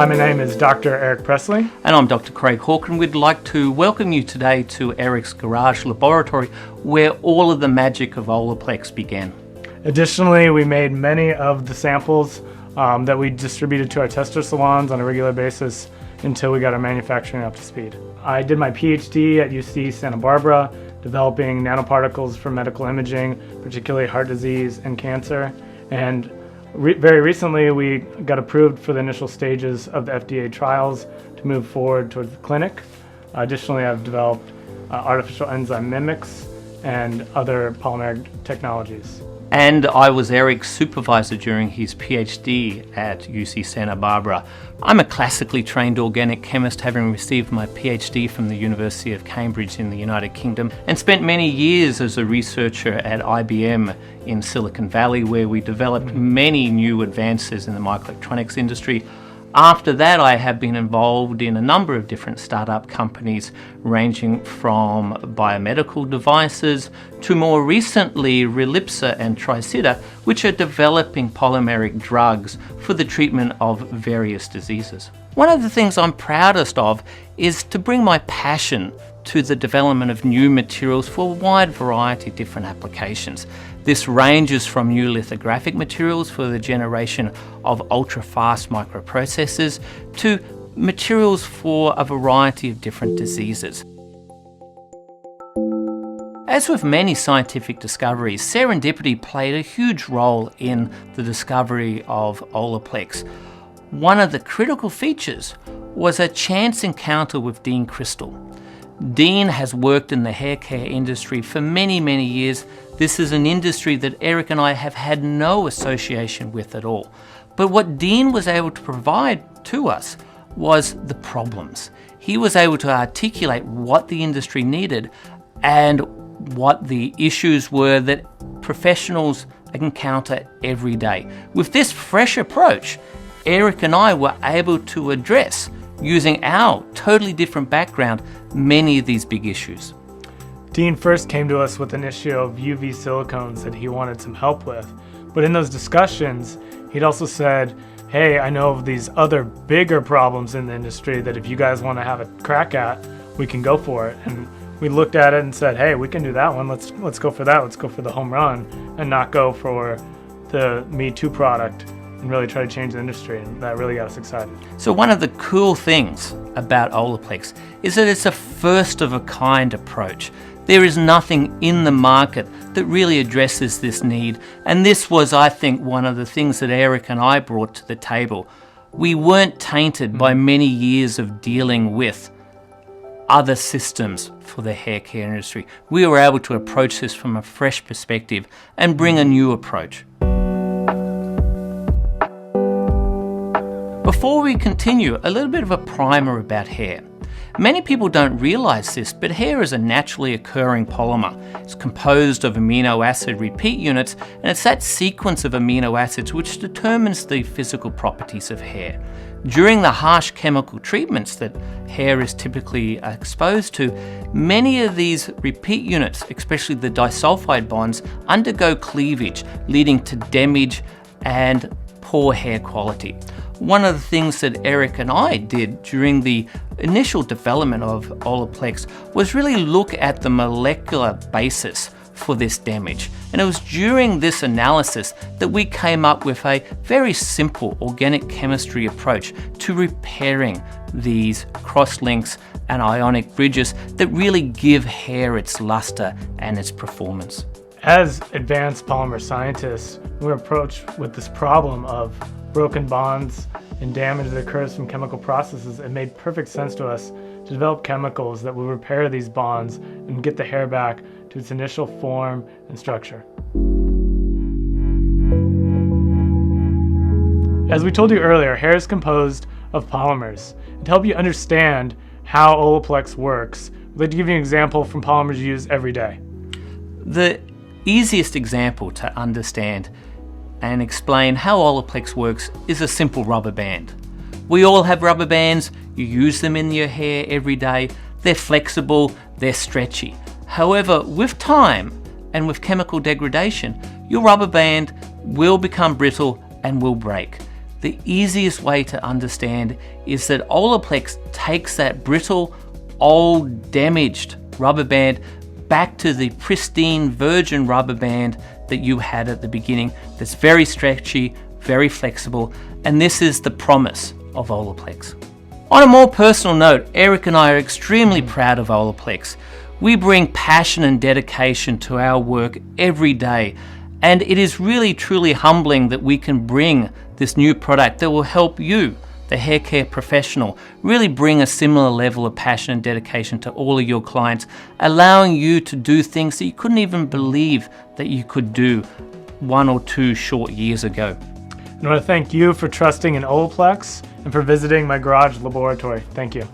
Hi, my name is Dr. Eric Presley. And I'm Dr. Craig Hawke, and we'd like to welcome you today to Eric's Garage Laboratory, where all of the magic of Olaplex began. Additionally, we made many of the samples that we distributed to our tester salons on a regular basis until we got our manufacturing up to speed. I did my PhD at UC Santa Barbara, developing nanoparticles for medical imaging, particularly heart disease and cancer. And very recently, we got approved for the initial stages of the FDA trials to move forward towards the clinic. Additionally, I've developed artificial enzyme mimics and other polymeric technologies. And I was Eric's supervisor during his PhD at UC Santa Barbara. I'm a classically trained organic chemist, having received my PhD from the University of Cambridge in the United Kingdom, and spent many years as a researcher at IBM in Silicon Valley, where we developed many new advances in the microelectronics industry. After that, I have been involved in a number of different startup companies, ranging from biomedical devices to more recently Relipsa and Tricida, which are developing polymeric drugs for the treatment of various diseases. One of the things I'm proudest of is to bring my passion to the development of new materials for a wide variety of different applications. This ranges from new lithographic materials for the generation of ultra-fast microprocessors to materials for a variety of different diseases. As with many scientific discoveries, serendipity played a huge role in the discovery of Olaplex. One of the critical features was a chance encounter with Dean Crystal. Dean has worked in the hair care industry for many, many years. This is an industry that Eric and I have had no association with at all. But what Dean was able to provide to us was the problems. He was able to articulate what the industry needed and what the issues were that professionals encounter every day. With this fresh approach, Eric and I were able to address, using our totally different background, many of these big issues. Dean first came to us with an issue of UV silicones that he wanted some help with. But in those discussions, he'd also said, hey, I know of these other bigger problems in the industry that if you guys want to have a crack at, we can go for it. And we looked at it and said, hey, we can do that one. Let's go for that. Let's go for the home run and not go for the Me Too product and really try to change the industry, and that really got us excited. So one of the cool things about Olaplex is that it's a first-of-a-kind approach. There is nothing in the market that really addresses this need, and this was, I think, one of the things that Eric and I brought to the table. We weren't tainted by many years of dealing with other systems for the hair care industry. We were able to approach this from a fresh perspective and bring a new approach. Before we continue, a little bit of a primer about hair. Many people don't realize this, but hair is a naturally occurring polymer. It's composed of amino acid repeat units, and it's that sequence of amino acids which determines the physical properties of hair. During the harsh chemical treatments that hair is typically exposed to, many of these repeat units, especially the disulfide bonds, undergo cleavage, leading to damage and poor hair quality. One of the things that Eric and I did during the initial development of Olaplex was really look at the molecular basis for this damage. And it was during this analysis that we came up with a very simple organic chemistry approach to repairing these cross-links and ionic bridges that really give hair its luster and its performance. As advanced polymer scientists, we were approached with this problem of broken bonds and damage that occurs from chemical processes. It made perfect sense to us to develop chemicals that will repair these bonds and get the hair back to its initial form and structure. As we told you earlier, hair is composed of polymers. And to help you understand how Olaplex works, I'd like to give you an example from polymers you use every day. The easiest example to understand and explain how Olaplex works is a simple rubber band. We all have rubber bands. You use them in your hair every day. They're flexible, they're stretchy. However, with time and with chemical degradation, your rubber band will become brittle and will break. the easiest way to understand is that Olaplex takes that brittle, old, damaged rubber band back to the pristine virgin rubber band that you had at the beginning, that's very stretchy, very flexible, and this is the promise of Olaplex. On a more personal note, Eric and I are extremely proud of Olaplex. We bring passion and dedication to our work every day, and it is really truly humbling that we can bring this new product that will help you, the hair care professional, really bring a similar level of passion and dedication to all of your clients, allowing you to do things that you couldn't even believe that you could do 1 or 2 short years ago. I want to thank you for trusting in Olaplex and for visiting my garage laboratory. Thank you.